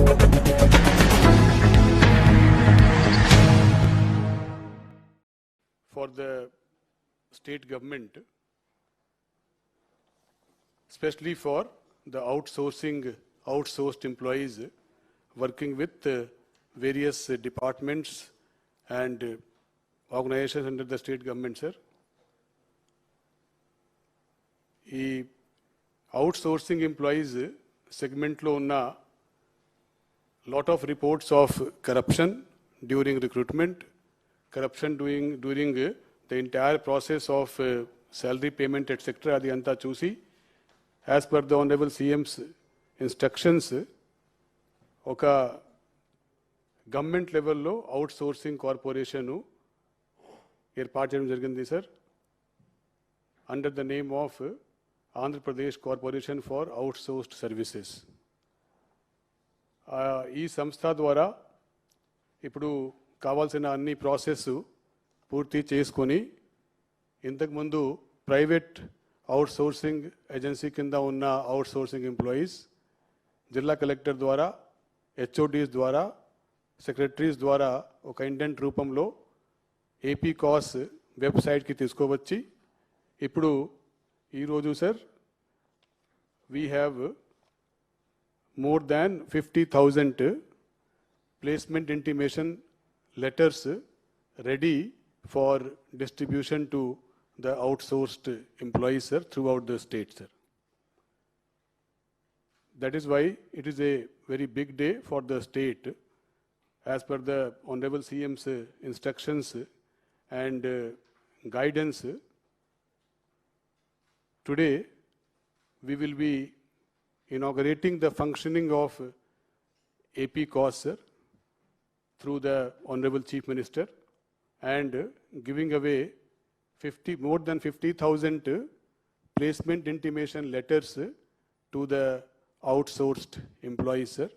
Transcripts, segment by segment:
For the state government, especially for the outsourced employees working with various departments and organizations under the state government, sir. ఈ outsourcing employees సెగ్మెంట్లో ఉన్న lot of reports of corruption during recruitment, corruption during the entire process of salary payment, etc. Adi anta chusi, as per the Honorable CM's instructions, oka government level lo outsourcing corporation ఏర్పాటు చేయడం జరిగింది sir, under the name of Andhra Pradesh Corporation for Outsourced Services. ఈ సంస్థ ద్వారా ఇప్పుడు కావాల్సిన అన్ని process పూర్తి చేసుకొని ఇంతకుముందు ప్రైవేట్ అవుట్సోర్సింగ్ ఏజెన్సీ కింద ఉన్న అవుట్సోర్సింగ్ ఎంప్లాయీస్ జిల్లా కలెక్టర్ ద్వారా, హెచ్ఓడీస్ ద్వారా, సెక్రటరీస్ ద్వారా ఒక ఇండెంట్ రూపంలో ఏపీ కాస్ వెబ్సైట్కి తీసుకువచ్చి ఇప్పుడు ఈరోజు sir we have more than 50,000 placement intimation letters ready for distribution to the outsourced employees, sir, throughout the state, sir. That is why it is a very big day for the state. As per the Honorable CM's instructions and guidance, today we will be inaugurating the functioning of AP COS, sir, through the Honorable Chief Minister, and giving away more than 50,000 placement intimation letters to the outsourced employees, sir.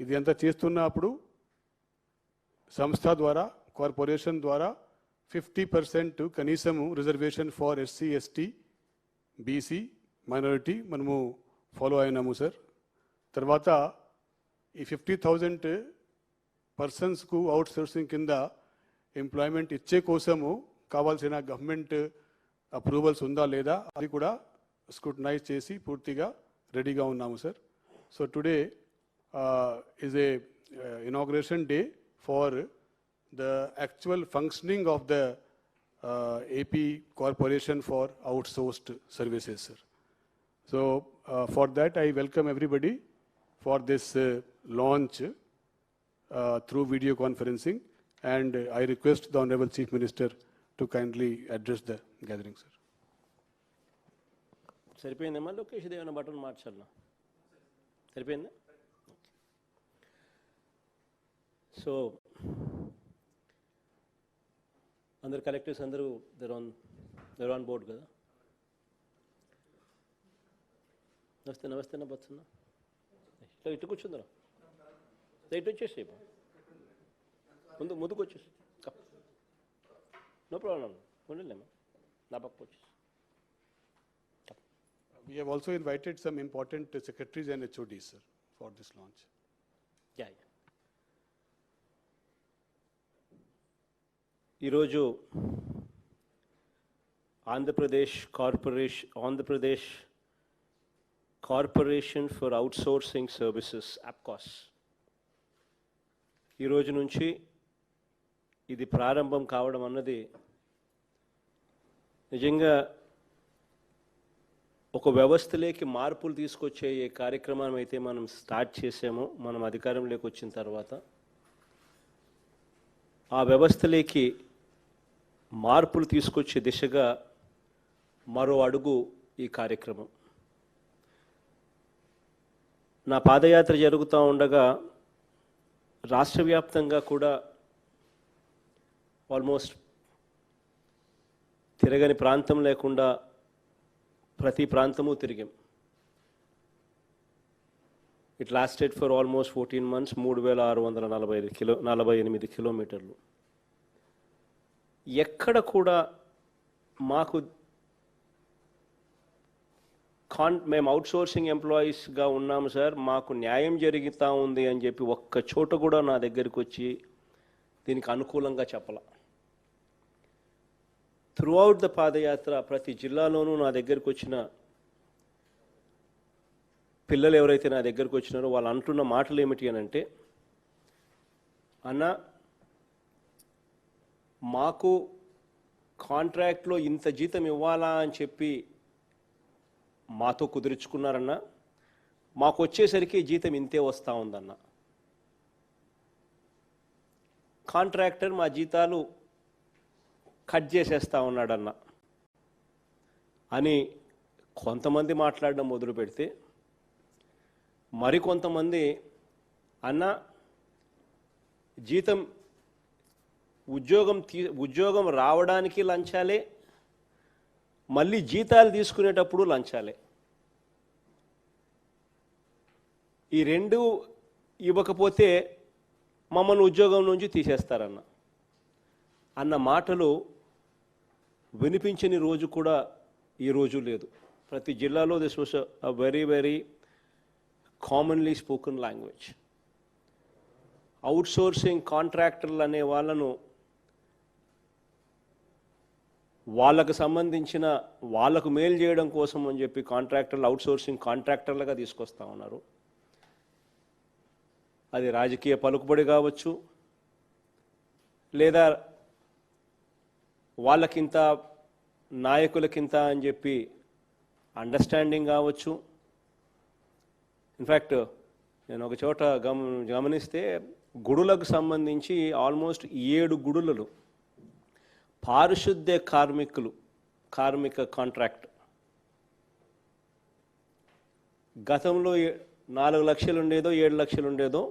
ఇది అంతా చేస్తున్నప్పుడు సంస్థ ద్వారా, corporation ద్వారా 50% కనీసము reservation for SC, ST, BC, minority మనము follow అయినాము sir. తర్వాత ఈ 50,000 పర్సన్స్కు అవుట్సోర్సింగ్ కింద ఎంప్లాయ్మెంట్ ఇచ్చే కోసము కావాల్సిన గవర్నమెంట్ అప్రూవల్స్ ఉందా లేదా అది కూడా స్క్రూటనైజ్ చేసి పూర్తిగా రెడీగా ఉన్నాము sir. So today is a inauguration day for the actual functioning of the AP corporation for outsourced services, sir. So for that I welcome everybody for this launch through video conferencing, and I request the Honorable Chief Minister to kindly address the gathering, sir. సరిపోయిందమ్మా లోకేష్, ఏమైనా button మార్చాలా? సరిపోయిందా? So అందరు collectors అందరూ they're on board కదా? నమస్తే నమస్తే నా బతున్నా, ఇట్లా ఇటు కూర్చుందరా, ఇటు వచ్చేసి ముందుకు వచ్చేసి, నో ప్రాబ్లం, ఉండలేమ్మా నా పక్క వచ్చేసి. We have also invited some important secretaries and HODs, sir, for this launch. Yeah. ఈరోజు Andhra Pradesh corporation for outsourcing services APCOS ఈరోజు నుంచి ఇది ప్రారంభం కావడం అన్నది నిజంగా ఒక వ్యవస్థలోకి మార్పులు తీసుకొచ్చే ఏ కార్యక్రమం అయితే మనం స్టార్ట్ చేసామో మనం అధికారంలోకి వచ్చిన తర్వాత, ఆ వ్యవస్థలోకి మార్పులు తీసుకొచ్చే దిశగా మరో అడుగు ఈ కార్యక్రమం. నా పాదయాత్ర జరుగుతూ ఉండగా రాష్ట్ర వ్యాప్తంగా కూడా ఆల్మోస్ట్ తిరగని ప్రాంతం లేకుండా ప్రతి ప్రాంతము తిరిగాం. It lasted for almost 14 months, 3648 కిలోమీటర్లు. ఎక్కడ కూడా మాకు మేము అవుట్సోర్సింగ్ ఎంప్లాయీస్గా ఉన్నాము సార్, మాకు న్యాయం జరుగుతూ ఉంది అని చెప్పి ఒక్క చోట కూడా నా దగ్గరికి వచ్చి దీనికి అనుకూలంగా చెప్పాల. త్రూఅవుట్ ద పాదయాత్ర ప్రతి జిల్లాలోనూ నా దగ్గరికి వచ్చిన పిల్లలు ఎవరైతే నా దగ్గరికి వచ్చినారో వాళ్ళు అంటున్న మాటలు ఏమిటి అని అంటే, అన్న మాకు కాంట్రాక్ట్లో ఇంత జీతం ఇవ్వాలా అని చెప్పి మాతో కుదుర్చుకున్నారన్న, మాకు వచ్చేసరికి జీతం ఇంతే వస్తూ ఉందన్న. కాంట్రాక్టర్ మా జీతాలు కట్ చేసేస్తూ ఉన్నాడన్న అని కొంతమంది మాట్లాడడం మొదలు పెడితే, మరికొంతమంది అన్న జీతం ఉద్యోగం రావడానికి లంచాలే, మళ్ళీ జీతాలు తీసుకునేటప్పుడు లంచాలే, ఈ రెండు ఇవ్వకపోతే మమ్మల్ని ఉద్యోగం నుంచి తీసేస్తారన్న అన్న మాటలు వినిపించని రోజు కూడా ఈరోజు లేదు. ప్రతి జిల్లాలో this was a very very commonly spoken language. Outsourcing కాంట్రాక్టర్లు అనే వాళ్ళను వాళ్ళకు సంబంధించిన వాళ్ళకు మేలు చేయడం కోసం అని చెప్పి కాంట్రాక్టర్లు అవుట్సోర్సింగ్ కాంట్రాక్టర్లుగా తీసుకొస్తా ఉన్నారు. అది రాజకీయ పలుకుబడి కావచ్చు, లేదా వాళ్ళకింత నాయకులకింత అని చెప్పి అండర్స్టాండింగ్ కావచ్చు. ఇన్ఫ్యాక్ట్ నేను ఒక చోట గమనిస్తే గుడులకు సంబంధించి ఆల్మోస్ట్ 7 గుడులలో పారిశుద్ధ్య కార్మిక కాంట్రాక్ట్ గతంలో 4 లక్షలు ఉండేదో 7 లక్షలు ఉండేదో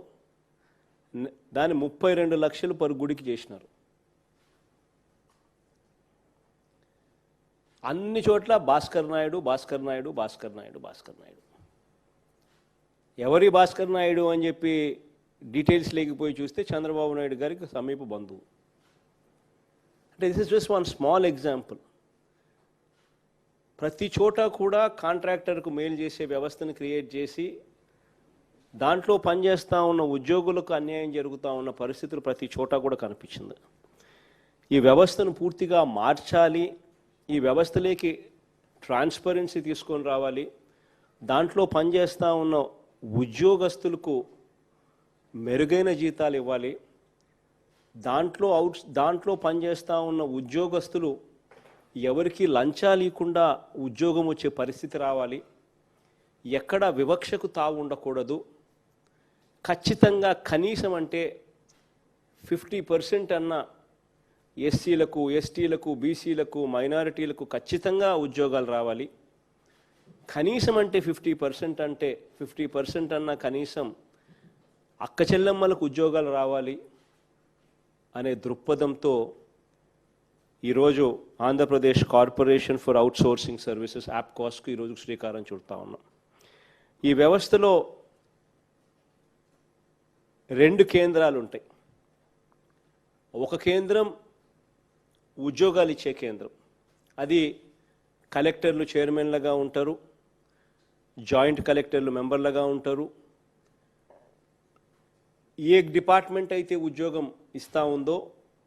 దాన్ని 32 లక్షలు పర్ గుడికి చేసినారు. అన్ని చోట్ల భాస్కర్ నాయుడు. ఎవరి భాస్కర్ నాయుడు అని చెప్పి డీటెయిల్స్ లేకపోయి చూస్తే చంద్రబాబు నాయుడు గారికి సమీప బంధువు. అంటే this is just one small example. ప్రతి చోట కూడా కాంట్రాక్టర్కు మేలు చేసే వ్యవస్థను క్రియేట్ చేసి దాంట్లో పనిచేస్తూ ఉన్న ఉద్యోగులకు అన్యాయం జరుగుతూ ఉన్న పరిస్థితులు ప్రతి చోట కూడా కనిపించింది. ఈ వ్యవస్థను పూర్తిగా మార్చాలి, ఈ వ్యవస్థలోకి ట్రాన్స్పరెన్సీ తీసుకొని రావాలి, దాంట్లో పనిచేస్తూ ఉన్న ఉద్యోగస్తులకు మెరుగైన జీతాలు ఇవ్వాలి, దాంట్లో పనిచేస్తూ ఉన్న ఉద్యోగస్తులు ఎవరికి లంచాలు ఇవ్వకుండా ఉద్యోగం వచ్చే పరిస్థితి రావాలి, ఎక్కడ వివక్షకు తావు ఉండకూడదు, ఖచ్చితంగా కనీసం అంటే 50% అన్న ఎస్సీలకు, ఎస్టీలకు, బీసీలకు, మైనారిటీలకు ఖచ్చితంగా ఉద్యోగాలు రావాలి, కనీసం అంటే 50% అంటే 50% అన్న కనీసం అక్క చెల్లెమ్మలకు ఉద్యోగాలు రావాలి అనే దృక్పథంతో ఈరోజు Andhra Pradesh corporation for outsourcing services యాప్కాస్కు ఈరోజు శ్రీకారం చుడతా ఉన్నాం. ఈ వ్యవస్థలో 2 కేంద్రాలు ఉంటాయి. ఒక కేంద్రం ఉద్యోగాలు ఇచ్చే కేంద్రం, అది కలెక్టర్లు చైర్మన్లుగా ఉంటారు, జాయింట్ కలెక్టర్లు మెంబర్లుగా ఉంటారు. ఏ డిపార్ట్మెంట్ అయితే ఉద్యోగం ఇస్తూ ఉందో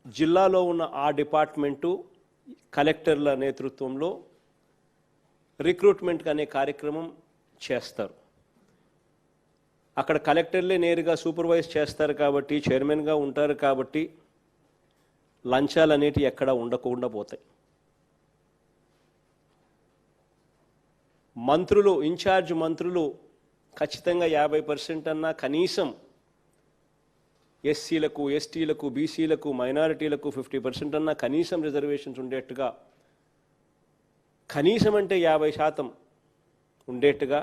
జిల్లాలో ఉన్న ఆ డిపార్ట్మెంటు కలెక్టర్ల నేతృత్వంలో రిక్రూట్మెంట్ అనే కార్యక్రమం చేస్తారు. అక్కడ కలెక్టర్లే నేరుగా సూపర్వైజ్ చేస్తారు కాబట్టి, చైర్మన్గా ఉంటారు కాబట్టి లంచాలు అనేటివి ఎక్కడ ఉండకుండా పోతాయి. మంత్రులు, ఇన్ఛార్జ్ మంత్రులు ఖచ్చితంగా 50% అన్నా కనీసం ఎస్సీలకు, ఎస్టీలకు, బీసీలకు, మైనారిటీలకు 50% అన్నా కనీసం రిజర్వేషన్స్ ఉండేట్టుగా, కనీసం అంటే 50% ఉండేట్టుగా,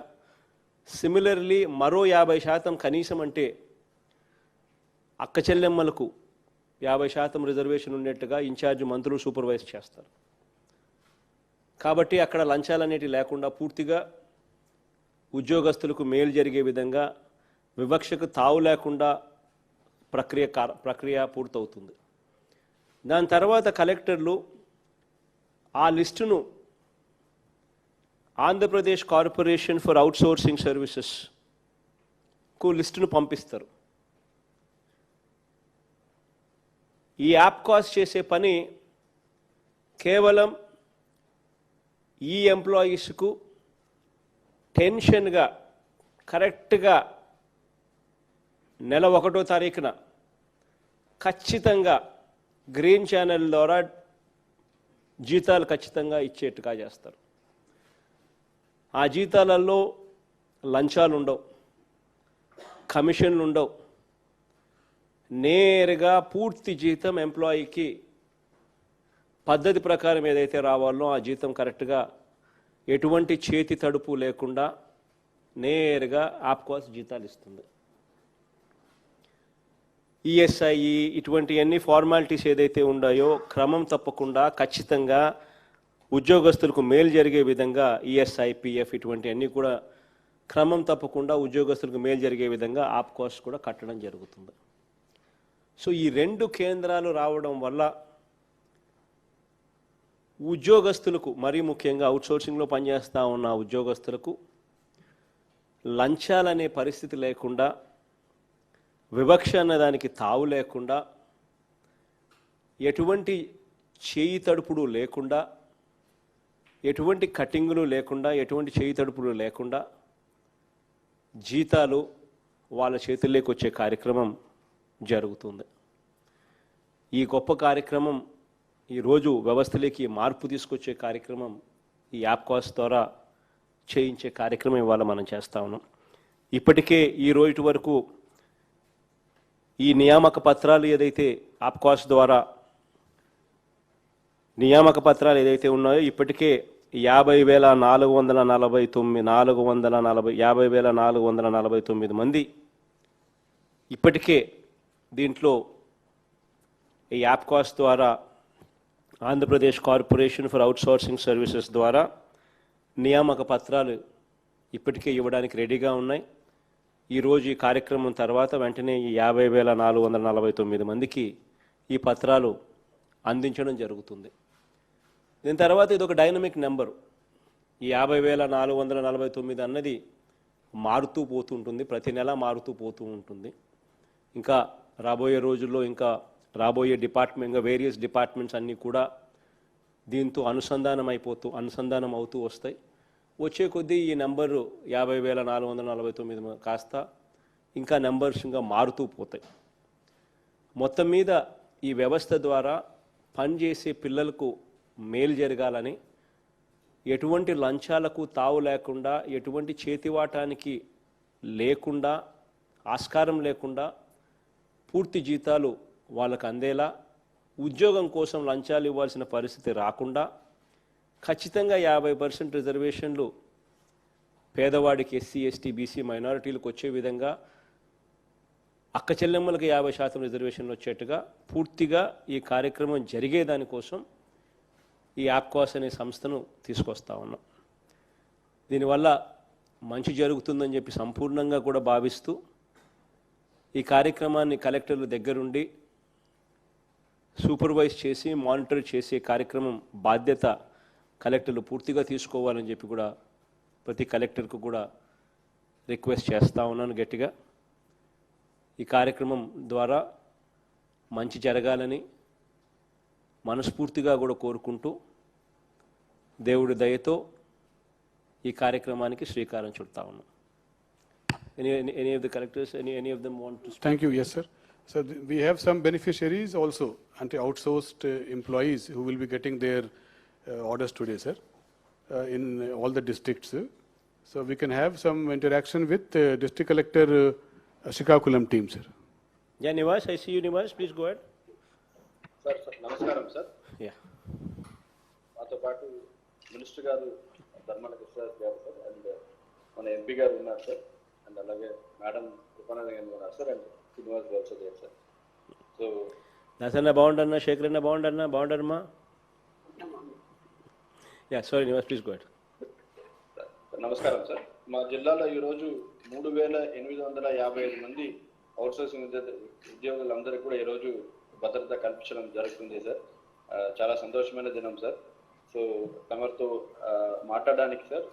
సిమిలర్లీ మరో 50% కనీసం అంటే అక్క చెల్లెమ్మలకు 50% రిజర్వేషన్ ఉండేట్టుగా ఇన్ఛార్జ్ మంత్రులు సూపర్వైజ్ చేస్తారు. కాబట్టి అక్కడ లంచాలు అనేటివి లేకుండా పూర్తిగా ఉద్యోగస్తులకు మేలు జరిగే విధంగా, వివక్షకు తావు లేకుండా ప్రక్రియ పూర్తవుతుంది. దాని తర్వాత కలెక్టర్లు ఆ లిస్టును ఆంధ్రప్రదేశ్ కార్పొరేషన్ ఫర్ అవుట్సోర్సింగ్ సర్వీసెస్కు లిస్టును పంపిస్తారు. ఈ యాప్కాస్ చేసే పని కేవలం ఈ ఎంప్లాయీస్కు టెన్షన్గా కరెక్ట్గా నెల 1వ తారీఖున ఖచ్చితంగా గ్రీన్ ఛానల్ ద్వారా జీతాలు ఖచ్చితంగా ఇచ్చేట్టుగా చేస్తారు. ఆ జీతాలలో లంచాలు ఉండవు, కమిషన్లు ఉండవు. నేరుగా పూర్తి జీతం ఎంప్లాయీకి పద్ధతి ప్రకారం ఏదైతే రావాలో ఆ జీతం కరెక్ట్గా ఎటువంటి చేతి తడుపు లేకుండా నేరుగా ఆప్కాస్ జీతాలు ఇస్తుంది. ఈఎస్ఐ ఇటువంటి అన్ని ఫార్మాలిటీస్ ఏదైతే ఉన్నాయో క్రమం తప్పకుండా ఖచ్చితంగా ఉద్యోగస్తులకు మేలు జరిగే విధంగా ఈఎస్ఐ, పిఎఫ్ ఇటువంటి అన్నీ కూడా క్రమం తప్పకుండా ఉద్యోగస్తులకు మేలు జరిగే విధంగా ఆప్కాస్ కూడా కట్టడం జరుగుతుంది. సో ఈ 2 కేంద్రాలు రావడం వల్ల ఉద్యోగస్తులకు, మరీ ముఖ్యంగా అవుట్సోర్సింగ్లో పనిచేస్తూ ఉన్న ఉద్యోగస్తులకు లంచాలనే పరిస్థితి లేకుండా, వివక్ష అన్నదానికి తావు లేకుండా, ఎటువంటి చేయి తడుపుడు లేకుండా, ఎటువంటి కటింగులు లేకుండా, ఎటువంటి చేయి తడుపులు లేకుండా జీతాలు వాళ్ళ చేతుల్లోకి వచ్చే కార్యక్రమం జరుగుతుంది. ఈ గొప్ప కార్యక్రమం ఈరోజు వ్యవస్థలోకి మార్పు తీసుకొచ్చే కార్యక్రమం ఈ యాప్కాస్ ద్వారా చేయించే కార్యక్రమం ఇవాళ మనం చేస్తా ఉన్నాం. ఇప్పటికే ఈ రోజు వరకు ఈ నియామక పత్రాలు ఏదైతే ఆప్కాస్ ద్వారా నియామక పత్రాలు ఏదైతే ఉన్నాయో ఇప్పటికే 50,449 మంది ఇప్పటికే దీంట్లో ఈ యాప్కాస్ ద్వారా Andhra Pradesh corporation for outsourcing services ద్వారా నియామక పత్రాలు ఇప్పటికే ఇవ్వడానికి రెడీగా ఉన్నాయి. ఈరోజు ఈ కార్యక్రమం తర్వాత వెంటనే ఈ 50,449 మందికి ఈ పత్రాలు అందించడం జరుగుతుంది. దీని తర్వాత ఇది ఒక డైనమిక్ నెంబరు. ఈ 50,449 అన్నది మారుతూ పోతుంటుంది, ప్రతి నెల మారుతూ పోతూ ఉంటుంది. ఇంకా రాబోయే రోజుల్లో ఇంకా రాబోయే వేరియస్ డిపార్ట్మెంట్స్ అన్నీ కూడా దీంతో అనుసంధానం అవుతూ వస్తాయి. వచ్చే కొద్దీ ఈ నెంబరు 50,449 కాస్త ఇంకా నెంబర్స్ ఇంకా మారుతూ పోతాయి. మొత్తం మీద ఈ వ్యవస్థ ద్వారా పనిచేసే పిల్లలకు మేలు జరగాలని, ఎటువంటి లంచాలకు తావు లేకుండా, ఎటువంటి చేతివాటానికి లేకుండా, ఆస్కారం లేకుండా పూర్తి జీతాలు వాళ్ళకు అందేలా, ఉద్యోగం కోసం లంచాలు ఇవ్వాల్సిన పరిస్థితి రాకుండా, ఖచ్చితంగా 50% రిజర్వేషన్లు పేదవాడికి, ఎస్సీ, ఎస్టీ, బీసీ, మైనారిటీలకు వచ్చే విధంగా, అక్క చెల్లెమ్మలకు 50% రిజర్వేషన్లు వచ్చేట్టుగా పూర్తిగా ఈ కార్యక్రమం జరిగేదానికోసం ఈ యాప్కాస్ అనే సంస్థను తీసుకొస్తా ఉన్నాం. దీనివల్ల మంచి జరుగుతుందని చెప్పి సంపూర్ణంగా కూడా భావిస్తూ ఈ కార్యక్రమాన్ని కలెక్టర్ల దగ్గరుండి సూపర్వైజ్ చేసి మానిటర్ చేసే కార్యక్రమం బాధ్యత కలెక్టర్లు పూర్తిగా తీసుకోవాలని చెప్పి కూడా ప్రతి కలెక్టర్కు కూడా రిక్వెస్ట్ చేస్తూ ఉన్నాను గట్టిగా. ఈ కార్యక్రమం ద్వారా మంచి జరగాలని మనస్ఫూర్తిగా కూడా కోరుకుంటూ దేవుడి దయతో ఈ కార్యక్రమానికి శ్రీకారం చుడతా ఉన్నాం. Any of the collectors, any of them want to speak? Thank you. Yes, sir. So we have some beneficiaries also, outsourced employees who will be getting their orders today, sir, in all the districts. So we can have some interaction with District Collector Srikakulam team, sir. Yeah, Nivas, I see you, Nivas. Please go ahead. Sir, namaskaram, sir. Yeah. మాతో పాటు minister గారు ధర్మాన కృష్ణరాజు గారు sir, and మన MP గారు ఉన్నారు sir, and అలాగే madam Krupananda గారు ఉన్నారు సార్, అండ్ శ్రీనివాస్ గారు సార్. సో దాసన్న బాగుండన్నా, శేఖర్ అన్న బాగుండమ్మా. Yeah, sorry Nivas, please go ahead. నమస్కారం సార్. మా జిల్లాలో ఈరోజు 3,855 మంది అవుట్సోర్సింగ్ ఉద్యోగులందరికీ కూడా ఈరోజు భద్రత కల్పించడం జరుగుతుంది సార్. చాలా సంతోషమైన దినం సార్. సో తమరితో మాట్లాడడానికి సార్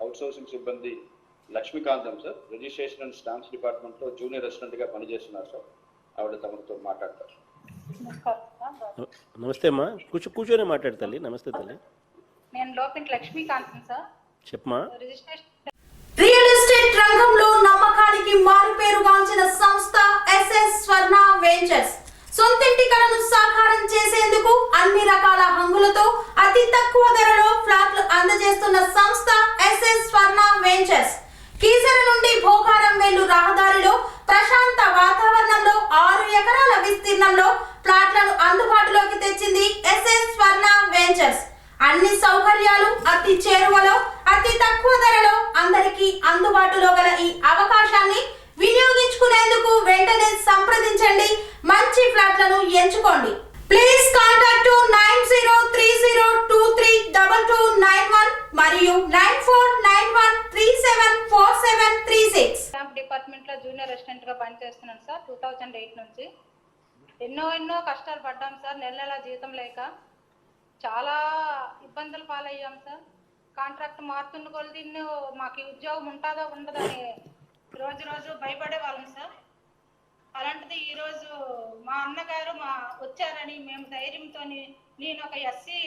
అవుట్సోర్సింగ్ సిబ్బంది Lakshmikantham sir, registration and stamps డిపార్ట్మెంట్లో జూనియర్ అసిస్టెంట్గా పనిచేస్తున్నారు సార్. ఆవిడ తమరితో మాట్లాడతారు. నమస్తే అమ్మా, కూర్చొని మాట్లాడు తల్లి. నమస్తే తల్లి. నేను లోపింటి లక్ష్మీకాంతం సార్. చెప్పమా. రిజిస్ట్రేషన్ రియల్ ఎస్టేట్ రంగంలో నమ్మకానికి మారుపేరుగాంచిన సంస్థ ఎస్ఎస్ స్వర్ణ వెంచర్స్ సొంతింటి కలను సాకారం చేసేందుకు అన్ని రకాల హంగులతో అతి తక్కువ ధరలో ఫ్లాట్లు అందజేస్తున్న సంస్థ ఎస్ఎస్ స్వర్ణ వెంచర్స్ కీసర నుండి భోగారం వెళ్ళు రహదారిలో ప్రశాంత వాతావరణంలో 6 ఎకరాల విస్తీర్ణంలో ఫ్లాట్లను అందుబాటులోకి తెచ్చింది ఎస్ఎస్ స్వర్ణ వెంచర్స్. అన్ని సౌకర్యాలు అతి చేరువలో అతి తక్కువ ధరలో అందరికీ అందుబాటులో గల ఈ అవకాశాన్ని వినియోగించుకునేందుకు వెంటనే సంప్రదించండి. మంచి ఫ్లాట్లను ఎంచుకోండి. ప్లీజ్ కాంటాక్ట్ 9030232291 మరియు 9491374736. స్టాంప్ డిపార్ట్మెంట్లో జూనియర్ అసిస్టెంట్గా పనిచేస్తున్నాను సార్ 2008 నుంచి. ఎన్నో కష్టాలు పడ్డాం సార్. నెల జీతం లేక చాలా ఇబ్బందులు పాలయ్యాం సార్. కాంట్రాక్ట్ మారుతున్న కొలది మాకు ఈ ఉద్యోగం ఉంటుందో ఉండదని రోజు భయపడే వాళ్ళం సార్. అలాంటిది ఈరోజు మా అన్నగారు వచ్చారని మేము ధైర్యంతో, నేను ఒక ఎస్సీ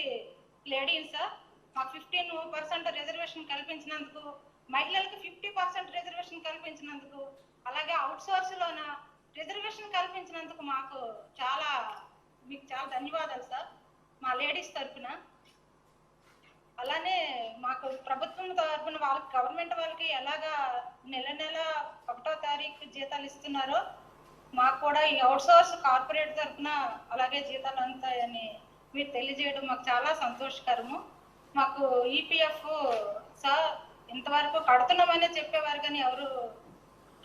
లేడీని సార్, మాకు 15% రిజర్వేషన్ కల్పించినందుకు, మహిళలకు 50% రిజర్వేషన్ కల్పించినందుకు, అలాగే అవుట్సోర్స్లోన రిజర్వేషన్ కల్పించినందుకు మీకు చాలా ధన్యవాదాలు సార్ మా లేడీస్ తరఫున. అలానే మాకు ప్రభుత్వం తరఫున వాళ్ళకి, గవర్నమెంట్ వాళ్ళకి ఎలాగా నెల 1వ తారీఖు జీతాలు ఇస్తున్నారో మాకు కూడా ఈ అవుట్సోర్స్ కార్పొరేట్ తరఫున అలాగే జీతాలు అందుతాయని మీరు తెలియజేయడం మాకు చాలా సంతోషకరము. మాకు ఈపీఎఫ్ సార్ ఇంతవరకు కడుతున్నామని చెప్పేవారు కానీ ఎవరు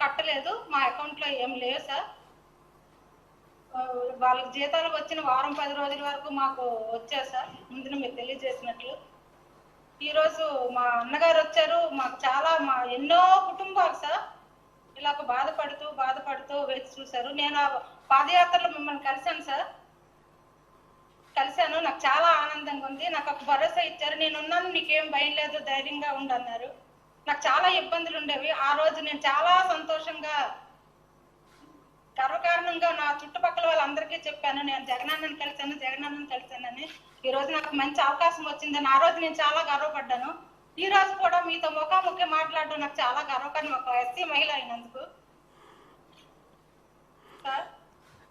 కట్టలేదు. మా అకౌంట్లో ఏం లేవు సార్. వాళ్ళకి జీతాలు వచ్చిన వారం 10 రోజుల వరకు మాకు వచ్చాయి సార్, ముందున మీరు తెలియజేసినట్లు. ఈరోజు మా అన్నగారు వచ్చారు. మాకు మా ఎన్నో కుటుంబాలు సార్ ఇలాగ బాధపడుతూ వేచి చూశారు. నేను పాదయాత్రలో మిమ్మల్ని కలిశాను. నాకు చాలా ఆనందంగా ఉంది. నాకు ఒక భరోసా ఇచ్చారు. నేనున్నాను, నీకేం భయం లేదు, ధైర్యంగా ఉండన్నారు. నాకు చాలా ఇబ్బందులు ఉండేవి. ఆ రోజు నేను చాలా సంతోషంగా, గర్వకారణంగా నా చుట్టుపక్కల వాళ్ళందరికీ చెప్పాను, నేను జగనన్నని కలిశానని. ఈ రోజు నాకు మంచి అవకాశం వచ్చిందని ఆ రోజు నేను చాలా గర్వపడ్డాను. ఈ రోజు కూడా మీతో ముఖాముఖి మాట్లాడడం నాకు చాలా గర్వకారణం, ఒక ఎస్సీ మహిళ అయినందుకు.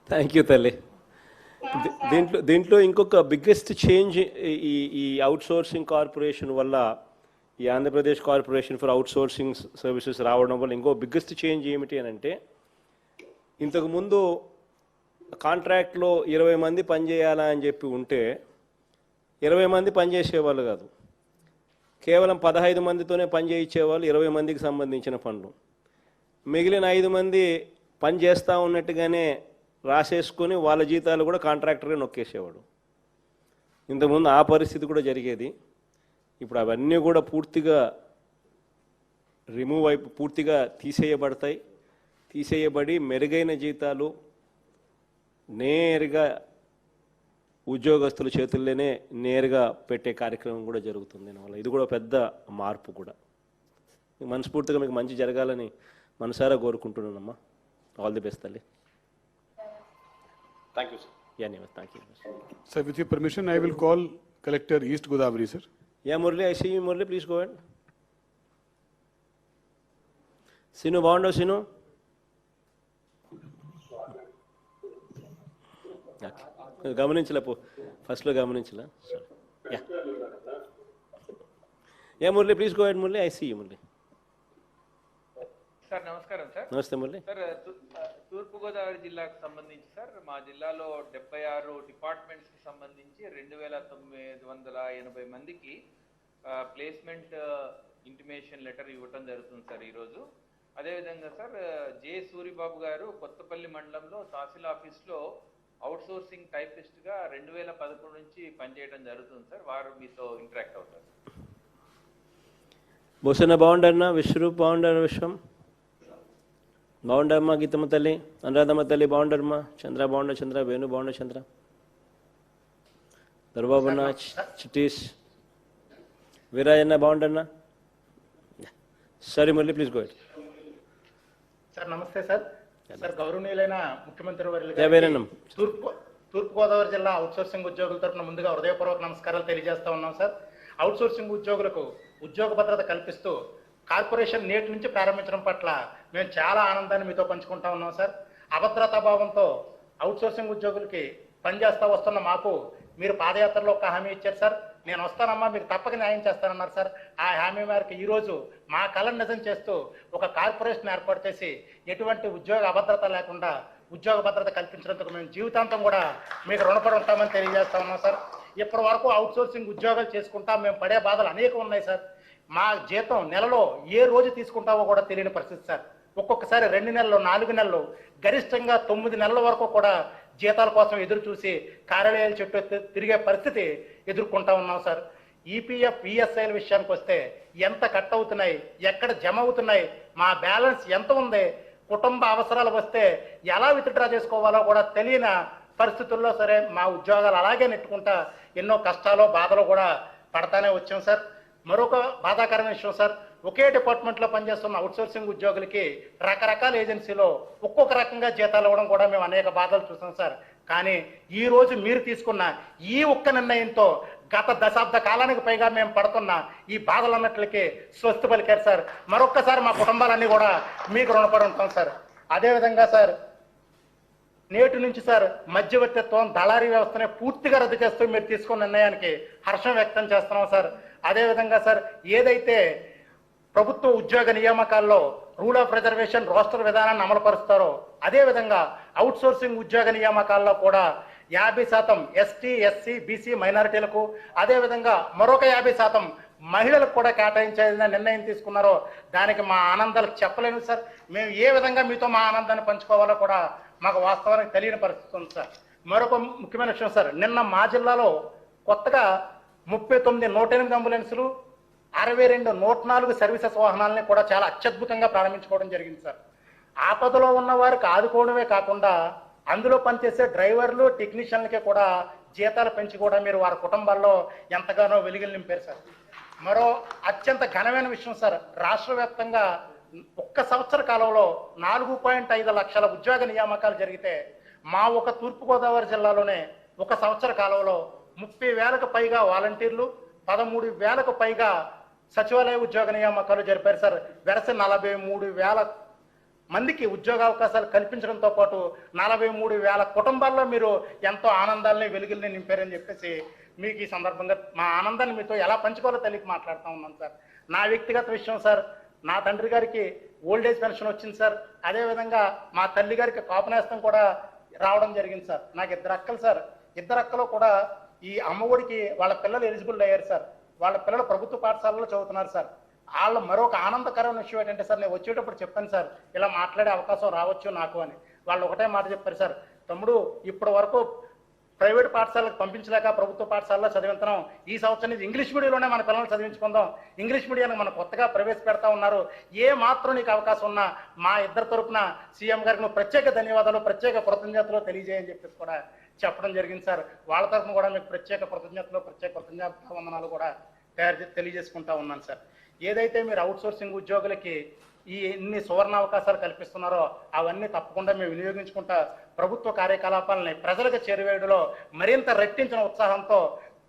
థ్యాంక్ యూ తల్లి. దీంట్లో ఇంకొక బిగ్గెస్ట్ చేంజ్ ఈ అవుట్సోర్సింగ్ కార్పొరేషన్ వల్ల, ఈ Andhra Pradesh corporation for outsourcing services రావడం వల్ల ఇంకో బిగ్గెస్ట్ చేంజ్ ఏమిటి అని అంటే, ఇంతకుముందు కాంట్రాక్ట్లో 20 మంది పనిచేయాలా అని చెప్పి ఉంటే 20 మంది పనిచేసేవాళ్ళు కాదు, కేవలం 15 మందితోనే పనిచేయించేవాళ్ళు 20 మందికి సంబంధించిన పనులు. మిగిలిన 5 మంది పని చేస్తూ ఉన్నట్టుగానే రాసేసుకొని వాళ్ళ జీతాలు కూడా కాంట్రాక్టర్గా నొక్కేసేవాడు. ఇంతకుముందు ఆ పరిస్థితి కూడా జరిగేది. ఇప్పుడు అవన్నీ కూడా పూర్తిగా తీసేయబడి మెరుగైన జీతాలు నేరుగా ఉద్యోగస్తుల చేతుల్లోనే నేరుగా పెట్టే కార్యక్రమం కూడా జరుగుతుంది. దీనివల్ల ఇది కూడా పెద్ద మార్పు కూడా. మనస్ఫూర్తిగా మీకు మంచి జరగాలని మనసారా కోరుకుంటున్నానమ్మా. ఆల్ ది బెస్ట్ తల్లి. Thank you sir. Thank you. Sir, with your permission, I will call Collector East Godavari, sir. Murli, I see you, Murli, please go ahead. Sinu, బాగుండవు Sinu? గమనించలే ఫస్ట్లో గమనించలే. Murali please go ahead. Murali, I see you. Murali sir నమస్కారం సార్. నమస్తే Murali. Sir తూర్పుగోదావరి జిల్లాకు సంబంధించి sir మా జిల్లాలో 76 డిపార్ట్మెంట్స్కి సంబంధించి 2980 మందికి ప్లేస్మెంట్ ఇంటిమేషన్ లెటర్ ఇవ్వటం జరుగుతుంది సార్ ఈరోజు. అదేవిధంగా సార్ జె సూరిబాబు గారు కొత్తపల్లి మండలంలో తహసీల్ ఆఫీస్లో అవుట్సోర్సింగ్ టైపిస్ట్గా 2011 నుంచి పనిచేయడం జరుగుతుంది సార్. వారు మీతో ఇంటరాక్ట్ అవుతారు. భూషణ బాగుండన్నా, విశ్వరూప్ బాగుండారు, విశ్వం బాగుండమ్మా, గీతమ్మ తల్లి, అనురాధమ్మ తల్లి బాగుండరమ్మా, చంద్ర బాగుండ, చంద్ర వేణు బాగుండ, చంద్ర దర్బాబున్నా, చిటీష్ వీరాజన్న బాగుండన్నా? సరే Murali, please go ahead. Sir నమస్తే సార్. సార్ గౌరవనీయులైన ముఖ్యమంత్రి వర్యులు వీరన్న, తూర్పుగోదావరి జిల్లా అవుట్సోర్సింగ్ ఉద్యోగుల తరఫున ముందుగా హృదయపూర్వక నమస్కారాలు తెలియజేస్తా ఉన్నాం సార్. అవుట్సోర్సింగ్ ఉద్యోగులకు ఉద్యోగ భద్రత కల్పిస్తూ కార్పొరేషన్ నేటి నుంచి ప్రారంభించడం పట్ల మేము చాలా ఆనందాన్ని మీతో పంచుకుంటా ఉన్నాం సార్. అభద్రతా భావంతో అవుట్సోర్సింగ్ ఉద్యోగులకి పనిచేస్తా వస్తున్న మాకు మీరు పాదయాత్రలో ఒక హామీ ఇచ్చారు సార్. నేను వస్తానమ్మా, మీకు తప్పక న్యాయం చేస్తానన్నారు సార్. ఆ హామీ మేరకు ఈరోజు మా కళను నిజం చేస్తూ ఒక కార్పొరేషన్ ఏర్పాటు చేసి ఎటువంటి ఉద్యోగ అభద్రత లేకుండా ఉద్యోగ భద్రత కల్పించినందుకు మేము జీవితాంతం కూడా మీకు రుణపడి ఉంటామని తెలియజేస్తా ఉన్నాం సార్. ఇప్పటి వరకు అవుట్సోర్సింగ్ ఉద్యోగాలు చేసుకుంటా మేము పడే బాధలు అనేకం ఉన్నాయి సార్. మా జీతం నెలలో ఏ రోజు తీసుకుంటావో కూడా తెలియని పరిస్థితి సార్. ఒక్కొక్కసారి 2 నెలలు, 4 నెలలు, గరిష్టంగా 9 నెలల వరకు కూడా జీతాల కోసం ఎదురు చూసి కార్యాలయాల చుట్టూ తిరిగే పరిస్థితి ఎదుర్కొంటా ఉన్నాం సార్. ఈపీఎఫ్, ఈఎస్ఐల విషయానికి వస్తే ఎంత కట్ అవుతున్నాయి, ఎక్కడ జమ అవుతున్నాయి, మా బ్యాలెన్స్ ఎంత ఉంది, కుటుంబ అవసరాలు వస్తే ఎలా విత్డ్రా చేసుకోవాలో కూడా తెలియని పరిస్థితుల్లో సరే మా ఉద్యోగాలు అలాగే నెట్టుకుంటా ఎన్నో కష్టాలు, బాధలు కూడా పడతానే వచ్చాం సార్. మరొక బాధాకరమైన విషయం సార్, ఒకే డిపార్ట్మెంట్లో పనిచేస్తున్న అవుట్సోర్సింగ్ ఉద్యోగులకి రకరకాల ఏజెన్సీలో ఒక్కొక్క రకంగా జీతాలు ఇవ్వడం కూడా మేము అనేక బాధలు చూసాం సార్. కానీ ఈ రోజు మీరు తీసుకున్న ఈ ఒక్క నిర్ణయంతో గత దశాబ్ద కాలానికి పైగా మేము పడుతున్న ఈ బాధలన్నిటికీ స్వస్తి పలికారు సార్. మరొక్కసారి మా కుటుంబాలన్నీ కూడా మీకు రుణపడి ఉంటాం సార్. అదేవిధంగా సార్, నేటి నుంచి సార్ మధ్యవర్తిత్వం, దళారీ వ్యవస్థనే పూర్తిగా రద్దు చేస్తూ మీరు తీసుకున్న నిర్ణయానికి హర్షం వ్యక్తం చేస్తున్నాం సార్. అదేవిధంగా సార్, ఏదైతే ప్రభుత్వ ఉద్యోగ నియామకాల్లో రూల్ ఆఫ్ రిజర్వేషన్, రోస్టర్ విధానాన్ని అమలుపరుస్తారో అదేవిధంగా అవుట్సోర్సింగ్ ఉద్యోగ నియామకాల్లో కూడా 50% ఎస్టీ, ఎస్సీ, బీసీ మైనారిటీలకు, అదేవిధంగా మరొక 50% మహిళలకు కూడా కేటాయించాలని నిర్ణయం తీసుకున్నారో దానికి మా ఆనందాలు చెప్పలేము సార్. మేము ఏ విధంగా మీతో మా ఆనందాన్ని పంచుకోవాలో కూడా మాకు వాస్తవానికి తెలియని పరిస్థితి ఉంది సార్. మరొక ముఖ్యమైన విషయం సార్, నిన్న మా జిల్లాలో కొత్తగా 39 108 అంబులెన్సులు, 62 104 సర్వీసెస్ వాహనాలని కూడా చాలా అత్యద్భుతంగా ప్రారంభించుకోవడం జరిగింది సార్. ఆపదలో ఉన్న వారికి ఆదుకోవడమే కాకుండా అందులో పనిచేసే డ్రైవర్లు, టెక్నీషియన్లకి కూడా జీతాలు పెంచి కూడా మీరు వారి కుటుంబాల్లో ఎంతగానో వెలుగులు నింపారు సార్. మరో అత్యంత ఘనమైన విషయం సార్, రాష్ట్ర వ్యాప్తంగా ఒక్క సంవత్సర కాలంలో 4.5 లక్షల ఉద్యోగ నియామకాలు జరిగితే మా ఒక తూర్పుగోదావరి జిల్లాలోనే ఒక సంవత్సర కాలంలో 30,000కు పైగా వాలంటీర్లు, 13,000కు పైగా సచివాలయ ఉద్యోగ నియామకాలు జరిపారు సార్. వెరసి 43,000 మందికి ఉద్యోగ అవకాశాలు కల్పించడంతో పాటు 43,000 కుటుంబాల్లో మీరు ఎంతో ఆనందాలని, వెలుగుల్ని నింపారని చెప్పేసి మీకు ఈ సందర్భంగా మా ఆనందాన్ని మీతో ఎలా పంచుకోవాలో తెలియక మాట్లాడుతూ ఉన్నాను సార్. నా వ్యక్తిగత విషయం సార్, నా తండ్రి గారికి ఓల్డేజ్ పెన్షన్ వచ్చింది సార్. అదేవిధంగా మా తల్లి గారికి కాపునేస్తం కూడా రావడం జరిగింది సార్. నాకు 2 అక్కలు సార్. 2 అక్కలు కూడా ఈ అమ్మఒడికి వాళ్ళ పిల్లలు ఎలిజిబుల్ అయ్యారు సార్. వాళ్ళ పిల్లలు ప్రభుత్వ పాఠశాలలో చదువుతున్నారు సార్. వాళ్ళ మరొక ఆనందకరమైన విషయం ఏంటంటే సార్, నేను వచ్చేటప్పుడు చెప్పాను సార్, ఇలా మాట్లాడే అవకాశం రావచ్చు నాకు అని. వాళ్ళు ఒకటే మాట చెప్పారు సార్, తమ్ముడు ఇప్పటి వరకు ప్రైవేట్ పాఠశాలకు పంపించలేక ప్రభుత్వ పాఠశాలలో చదివించడం, ఈ సంవత్సరం నుంచి ఇంగ్లీష్ మీడియంలోనే మన పిల్లల్ని చదివించుకుందాం, ఇంగ్లీష్ మీడియానికి మనం కొత్తగా ప్రవేశపెడతా ఉన్నారు, ఏ మాత్రం నీకు అవకాశం ఉన్నా మా ఇద్దరు తరపున సీఎం గారికి నువ్వు ప్రత్యేక ధన్యవాదాలు, ప్రత్యేక కృతజ్ఞతలు తెలియజేయని చెప్పేసి కూడా చెప్పడం జరిగింది సార్. వాళ్ళ తరఫున కూడా మీకు ప్రత్యేక కృతజ్ఞతలు, ప్రత్యేక వందనాలు కూడా తెలియజేసుకుంటా ఉన్నాను సార్. ఏదైతే మీరు అవుట్సోర్సింగ్ ఉద్యోగులకి ఈ ఎన్ని సువర్ణ అవకాశాలు కల్పిస్తున్నారో అవన్నీ తప్పకుండా మేము వినియోగించుకుంటా ప్రభుత్వ కార్యకలాపాలని ప్రజలకు చేరువేయడంలో మరింత రెట్టించిన ఉత్సాహంతో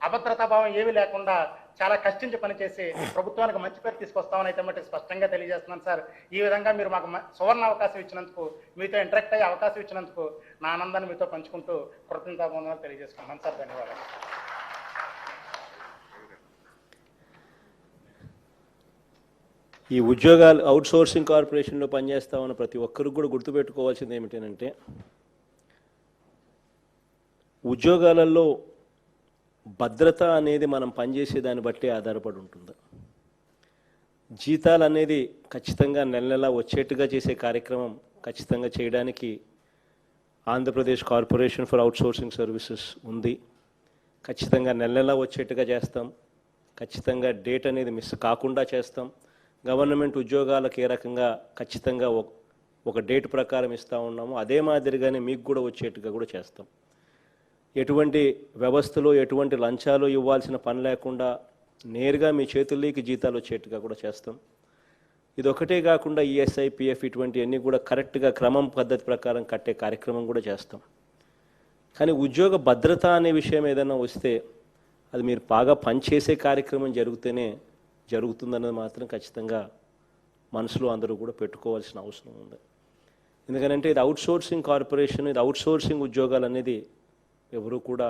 అభద్రతా భావం ఏమీ లేకుండా చాలా కష్టించి పనిచేసి ప్రభుత్వానికి మంచి పేరు తీసుకొస్తామని అయితే మట్టి స్పష్టంగా తెలియజేస్తున్నాను సార్. ఈ విధంగా మీరు మాకు సువర్ణ అవకాశం ఇచ్చినందుకు, మీతో ఇంటరాక్ట్ అయ్యే అవకాశం ఇచ్చినందుకు నా ఆనందాన్ని మీతో పంచుకుంటూ కృతజ్ఞతాభావాలు తెలియజేసుకుంటున్నాను సార్. ధన్యవాదాలు. ఈ ఉద్యోగాలు అవుట్సోర్సింగ్ కార్పొరేషన్లో పనిచేస్తా ఉన్న ప్రతి ఒక్కరికి కూడా గుర్తుపెట్టుకోవాల్సింది ఏమిటంటే, ఉద్యోగాలలో భద్రత అనేది మనం పనిచేసే దాన్ని బట్టి ఆధారపడి ఉంటుంది. జీతాలు అనేది ఖచ్చితంగా నెల నెలా వచ్చేట్టుగా చేసే కార్యక్రమం ఖచ్చితంగా చేయడానికి Andhra Pradesh corporation for outsourcing services ఉంది. ఖచ్చితంగా నెల నెలా వచ్చేట్టుగా చేస్తాం. ఖచ్చితంగా డేట్ అనేది మిస్ కాకుండా చేస్తాం. గవర్నమెంట్ ఉద్యోగాలకు ఏ రకంగా ఖచ్చితంగా ఒక డేట్ ప్రకారం ఇస్తూ ఉన్నాము, అదే మాదిరిగానే మీకు కూడా వచ్చేట్టుగా కూడా చేస్తాం. ఎటువంటి వ్యవస్థలో ఎటువంటి లంచాలు ఇవ్వాల్సిన పని లేకుండా నేరుగా మీ చేతుల్లోకి జీతాలు వచ్చేట్టుగా కూడా చేస్తాం. ఇది ఒకటే కాకుండా ఈఎస్ఐ, పిఎఫ్ ఇటువంటివన్నీ కూడా కరెక్ట్గా క్రమం పద్ధతి ప్రకారం కట్టే కార్యక్రమం కూడా చేస్తాం. కానీ ఉద్యోగ భద్రత అనే విషయం ఏదైనా వస్తే అది మీరు బాగా పనిచేసే కార్యక్రమం జరిగితేనే జరుగుతుందన్నది మాత్రం ఖచ్చితంగా మనసులో అందరూ కూడా పెట్టుకోవాల్సిన అవసరం ఉంది. ఎందుకంటే ఇది అవుట్సోర్సింగ్ కార్పొరేషన్, ఇది అవుట్సోర్సింగ్ ఉద్యోగాలు అనేది ఎవరూ కూడా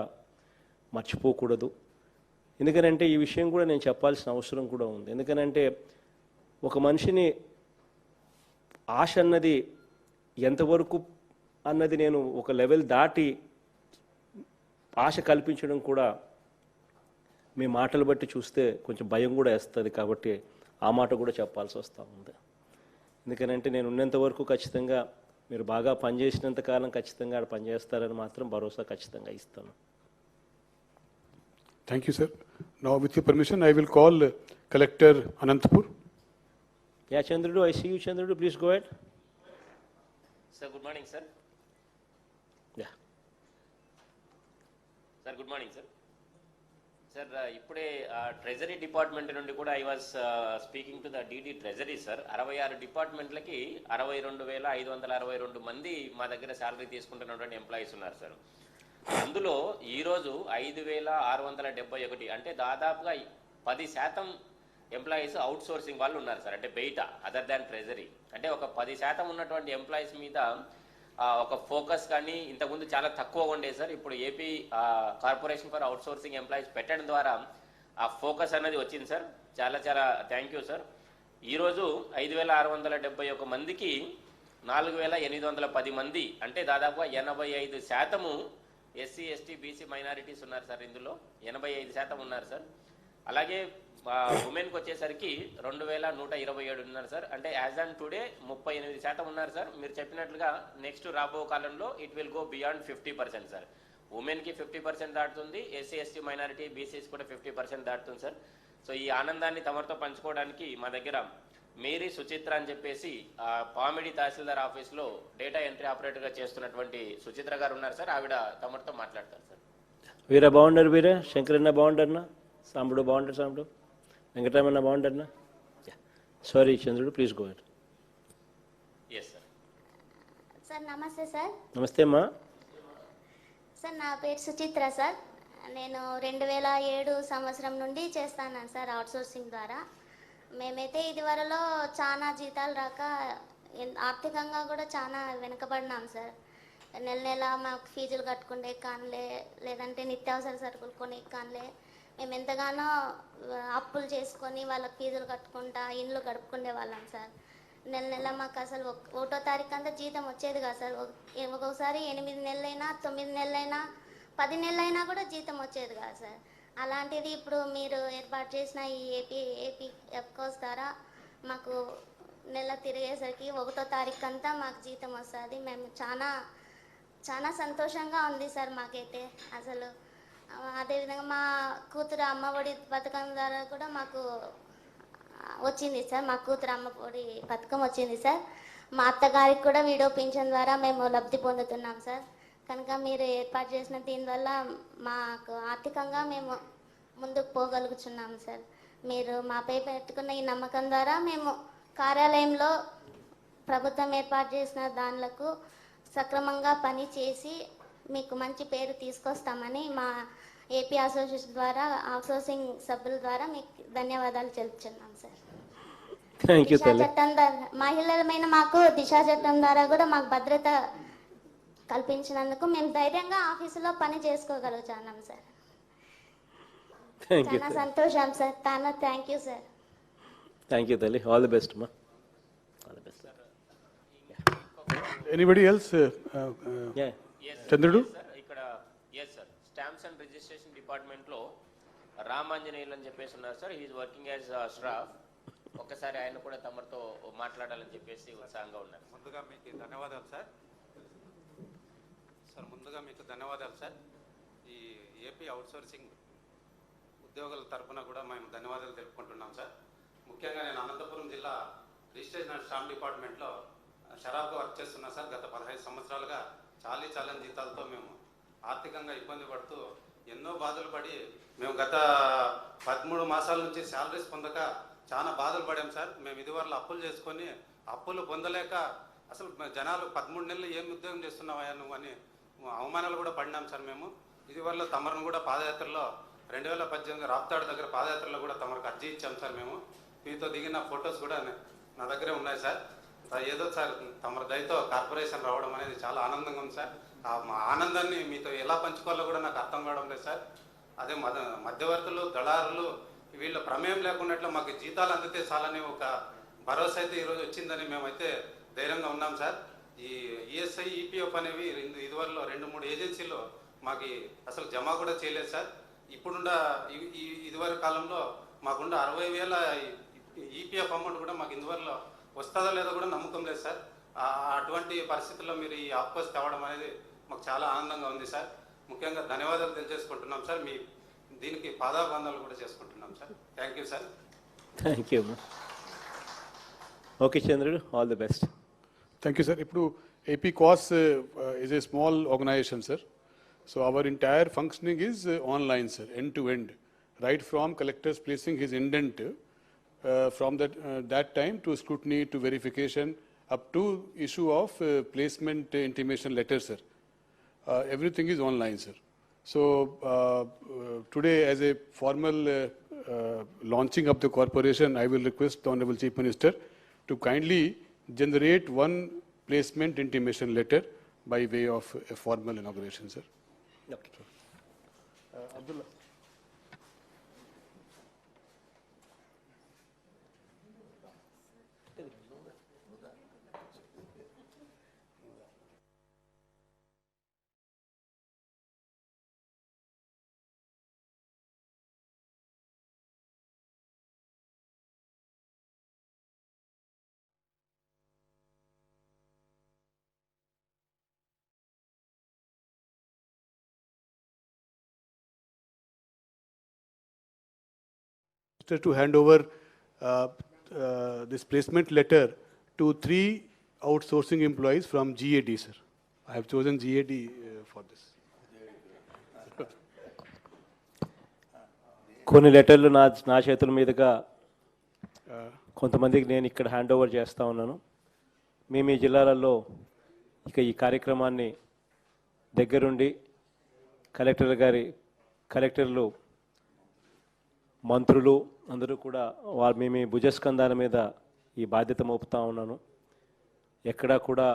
మర్చిపోకూడదు. ఎందుకనంటే ఈ విషయం కూడా నేను చెప్పాల్సిన అవసరం కూడా ఉంది. ఎందుకనంటే ఒక మనిషిని ఆశ అన్నది ఎంతవరకు అన్నది నేను ఒక లెవెల్ దాటి ఆశ కల్పించడం కూడా మీ మాటలు బట్టి చూస్తే కొంచెం భయం కూడా వేస్తుంది. కాబట్టి ఆ మాట కూడా చెప్పాల్సి వస్తూ ఉంది. ఎందుకనంటే నేను ఉన్నంత వరకు ఖచ్చితంగా మీరు బాగా పనిచేసినంత కాలం ఖచ్చితంగా ఆడ పనిచేస్తారని మాత్రం భరోసా ఖచ్చితంగా ఇస్తాను. Thank you, sir. Now, with your permission, I will call Collector Anantapur. Yeah, Chandrudu, I see you, Chandrudu. Please go ahead. Sir, good morning, sir. Yeah. Sir, good morning, sir. Sir, ఇప్పుడే treasury department నుండి కూడా I was speaking to the DD treasury sir. 66 డిపార్ట్మెంట్లకి 62,562 మంది మా దగ్గర salary తీసుకుంటున్నటువంటి employees ఉన్నారు sir. అందులో ఈరోజు 5,671 అంటే దాదాపుగా 10% ఎంప్లాయీస్ అవుట్ సోర్సింగ్ వాళ్ళు ఉన్నారు సార్. అంటే బయట అదర్ దాన్ ట్రెజరీ. అంటే ఒక 10% ఉన్నటువంటి ఎంప్లాయీస్ మీద ఒక ఫోకస్ కానీ ఇంతకుముందు చాలా తక్కువగా ఉండేది సార్. ఇప్పుడు AP corporation for out sourcing employees పెట్టడం ద్వారా ఆ ఫోకస్ అనేది వచ్చింది సార్. చాలా చాలా థ్యాంక్ యూ సార్. ఈరోజు 5,671 మందికి 4,810 మంది అంటే దాదాపుగా 85% ఎస్సీ, ఎస్టీ, బీసీ మైనారిటీస్ ఉన్నారు సార్. ఇందులో 85% ఉన్నారు సార్. అలాగే ఉమెన్కి వచ్చేసరికి 2,127 ఉన్నారు సార్. అంటే యాజ్ ఆన్ టుడే 38% ఉన్నారు సార్. మీరు చెప్పినట్లుగా నెక్స్ట్ రాబో కాలంలో it will go beyond 50% sir. ఉమెన్కి 50% దాటుతుంది, ఎస్సీ, ఎస్టీ, మైనారిటీ, బీసీస్ కూడా 50% దాటుతుంది సార్. సో ఈ ఆనందాన్ని తమరితో పంచుకోవడానికి మా దగ్గర మేరీ సుచిత్ర అని చెప్పేసి పామిడి తహసీల్దార్ ఆఫీస్లో డేటా ఎంట్రీ ఆపరేటర్గా చేస్తున్నటువంటి సుచిత్ర గారు ఉన్నారు సార్. ఆవిడ తమరితో మాట్లాడతారు సార్. వీర బాగుండరు, వీరే శంకరన్న బాగుండరునా, సాంబుడు బాగుంటారు, సాంబుడు వెంకటరామన్న బాగుంటారునా. Sorry Chandrudu, please go ahead. Yes sir. Sir నమస్తే సార్. నమస్తే అమ్మా. సార్ నా పేరు సుచిత్ర సార్. నేను 2007 సంవత్సరం నుండి చేస్తాను సార్ అవుట్సోర్సింగ్ ద్వారా. మేమైతే ఇదివరలో చాలా జీతాలు రాక ఆర్థికంగా కూడా చాలా వెనుకబడినాం సార్. నెల నెల మాకు ఫీజులు కట్టుకుండే కానిలే, లేదంటే నిత్యావసర సరుకులు కొనే కానిలే, మేము ఎంతగానో అప్పులు చేసుకొని వాళ్ళకి ఫీజులు కట్టుకుంటా ఇండ్లు గడుపుకునే వాళ్ళం సార్. నెల నెల మాకు అసలు 1వ తారీఖు అంతా జీతం వచ్చేది కాదు సార్. ఒక్కొక్కసారి 8 నెలలైనా, 9 నెలలైనా, 10 నెలలైనా కూడా జీతం వచ్చేది కాదు సార్. అలాంటిది ఇప్పుడు మీరు ఏర్పాటు చేసిన ఈ ఏపీ ఎఫ్కోస్ ద్వారా మాకు నెల తిరిగేసరికి 1వ తారీఖు అంతా మాకు జీతం వస్తుంది. మేము చాలా చాలా సంతోషంగా ఉంది సార్ మాకైతే అసలు. అదేవిధంగా మా కూతురు అమ్మఒడి పథకం ద్వారా కూడా మాకు వచ్చింది సార్. మా కూతురు అమ్మఒడి పథకం వచ్చింది సార్. మా అత్తగారికి కూడా వీడియో పింఛన్ ద్వారా మేము లబ్ధి పొందుతున్నాం సార్. కనుక మీరు ఏర్పాటు చేసిన దీనివల్ల మాకు ఆర్థికంగా మేము ముందుకు పోగలుగుతున్నాము సార్. మీరు మాపై పెట్టుకున్న ఈ నమ్మకం ద్వారా మేము కార్యాలయంలో ప్రభుత్వం ఏర్పాటు చేసిన దానిలకు సక్రమంగా పని చేసి మీకు మంచి పేరు తీసుకొస్తామని మా ఏపీ అసోసియేషన్ ద్వారా అవుట్సోర్సింగ్ సభ్యుల ద్వారా మీకు ధన్యవాదాలు తెలుపుతున్నాం సార్. దిశా చట్టం ద్వారా మహిళలమైన మాకు దిశా చట్టం ద్వారా కూడా మాకు భద్రత కల్పించినందుకు మేము ధైర్యంగా ఆఫీసులో పని చేసుకోగలుగుతున్నాం సార్. చాలా సంతోషం sir. Thank you sir. Thank you తల్లి. ఆల్ ది బెస్ట్ అమ్మా. All the best. Anybody else? Chandrudu? ఇక్కడ yes sir. Stamps and registration డిపార్ట్మెంట్లో రామాంజనేయులు అని చెప్పేసి ఉన్నారు sir. He is working as staff. ఒక్కసారి ఆయన కూడా తమరితో మాట్లాడాలని చెప్పేసి ఉత్సాహంగా ఉన్నారు. ముందుగా మీకు ధన్యవాదాలు సార్. ముందుగా మీకు ధన్యవాదాలు సార్. ఈ ఏపీ అవుట్సోర్సింగ్ ఉద్యోగుల తరఫున కూడా మేము ధన్యవాదాలు తెలుపుకుంటున్నాం సార్. ముఖ్యంగా నేను అనంతపురం జిల్లా రిజిస్ట్రేషన్ అండ్ స్టాంప్ డిపార్ట్మెంట్లో షరాబ్గా వర్క్ చేస్తున్నాను సార్. గత 15 సంవత్సరాలుగా చాలీ చాలని జీతాలతో మేము ఆర్థికంగా ఇబ్బంది పడుతూ ఎన్నో బాధలు పడి మేము గత 13 మాసాల నుంచి శాలరీస్ పొందక చాలా బాధలు పడాం సార్. మేము ఇదివరకు అప్పులు చేసుకొని అప్పులు పొందలేక అసలు జనాలు 13 నెలలు ఏం ఉద్యోగం చేస్తున్నావా నువ్వు అని అవమానాలు కూడా పడినాం సార్. మేము ఇదివరకు తమరును కూడా పాదయాత్రలో 2018 రాప్తాడు దగ్గర పాదయాత్రలో కూడా తమరికి అర్జీ ఇచ్చాం సార్. మేము మీతో దిగిన ఫొటోస్ కూడా నా దగ్గరే ఉన్నాయి సార్. ఏదో సార్ తమరి దయతో కార్పొరేషన్ రావడం అనేది చాలా ఆనందంగా ఉంది సార్. మా ఆనందాన్ని మీతో ఎలా పంచుకోవాలో కూడా నాకు అర్థం కావడం లేదు సార్. అదే మధ్యవర్తులు దళారులు వీళ్ళ ప్రమేయం లేకున్నట్లు మాకు జీతాలు అందితే చాలని ఒక భరోసా అయితే ఈరోజు వచ్చిందని మేమైతే ధైర్యంగా ఉన్నాం సార్. ఈ ఈఎస్ఐ ఈపీఎఫ్ అనేవి ఇదివరలో 2-3 ఏజెన్సీలో మాకు అసలు జమ కూడా చేయలేదు సార్. ఇప్పుడున్న ఇదివరకు కాలంలో మాకున్న 60,000 ఈపీఎఫ్ అమౌంట్ కూడా మాకు ఇందువరలో వస్తుందో లేదో కూడా నమ్మకం లేదు సార్. అటువంటి పరిస్థితుల్లో మీరు ఈ ఆఫ్కోర్స్ తేవడం అనేది మాకు చాలా ఆనందంగా ఉంది సార్. ముఖ్యంగా ధన్యవాదాలు తెలియజేసుకుంటున్నాం సార్. మీ దీనికి పాదాబంధాలు కూడా చేసుకుంటున్నాం sir. Thank you sir. Thank you. Okay Chandrudu, all the best. Thank you, sir. Ippudu AP COS is a small organization, sir. So our entire functioning is online, sir, end to end, right from collectors placing his indent from that time to scrutiny to verification up to issue of placement intimation letter, sir. Everything is online, sir. So today, as a formal launching of the corporation, I will request the Honorable Chief Minister to kindly generate one placement intimation letter by way of a formal inauguration, sir. Okay. Abdullah. To hand over this placement letter to 3 outsourcing employees from GAD, sir. I have chosen GAD for this. కొన్ని లెటర్లు నా చేతుల మీదుగా కొంతమందికి నేను ఇక్కడ hand over చేస్తూ ఉన్నాను. మేము ఈ జిల్లాలలో ఇక ఈ కార్యక్రమాన్ని దగ్గరుండి కలెక్టర్లు మంత్రులు అందరూ కూడా మేము భుజస్కంధాల మీద ఈ బాధ్యత మోపుతా ఉన్నాను. ఎక్కడా కూడా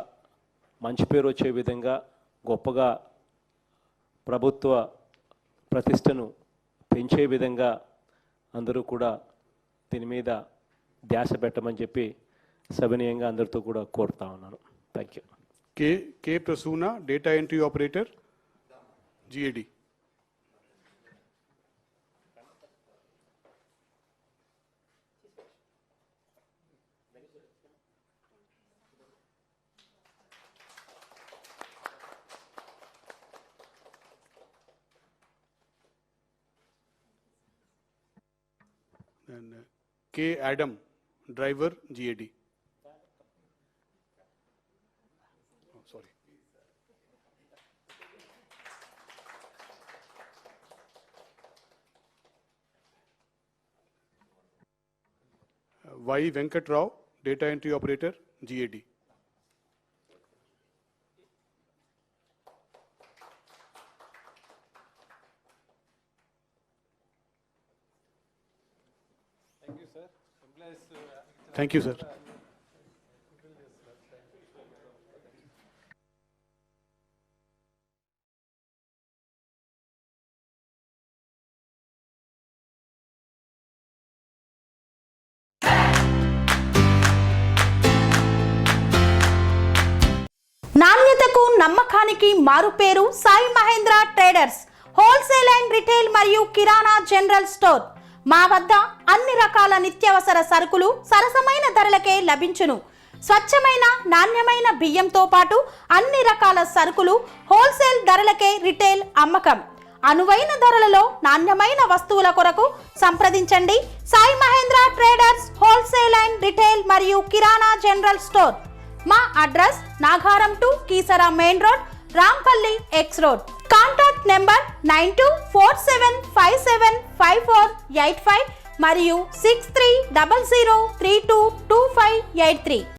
మంచి పేరు వచ్చే విధంగా గొప్పగా ప్రభుత్వ ప్రతిష్టను పెంచే విధంగా అందరూ కూడా దీని మీద ధ్యాస పెట్టమని చెప్పి సవినయంగా అందరితో కూడా కోరుతా ఉన్నాను. Thank you. K. Prasuna, data entry operator, GAD. And K. Adam, driver, GAD. Oh, sorry. Y. Venkat Rao, data entry operator, GAD. Thank you, sir. నాణ్యతకు నమ్మకానికి మారుపేరు Sai Mahendra traders, wholesale and retail మరియు కిరాణా జనరల్ స్టోర్. మా వద్ద అన్ని రకాల నిత్యావసర సరుకులు సరసమైన ధరలకే లభించును. స్వచ్ఛమైన నాణ్యమైన బియ్యంతో పాటు అన్ని రకాల సరుకులు హోల్సేల్ ధరలకే రిటైల్ అమ్మకం. అనువైన ధరలలో నాణ్యమైన వస్తువుల కొరకు సంప్రదించండి. Sai Mahendra traders, wholesale and retail మరియు కిరాణా జనరల్ స్టోర్. మా address Nagaram to Keesara main road, Rampally X road. Contact number 9247575485 మరియు 6300322583.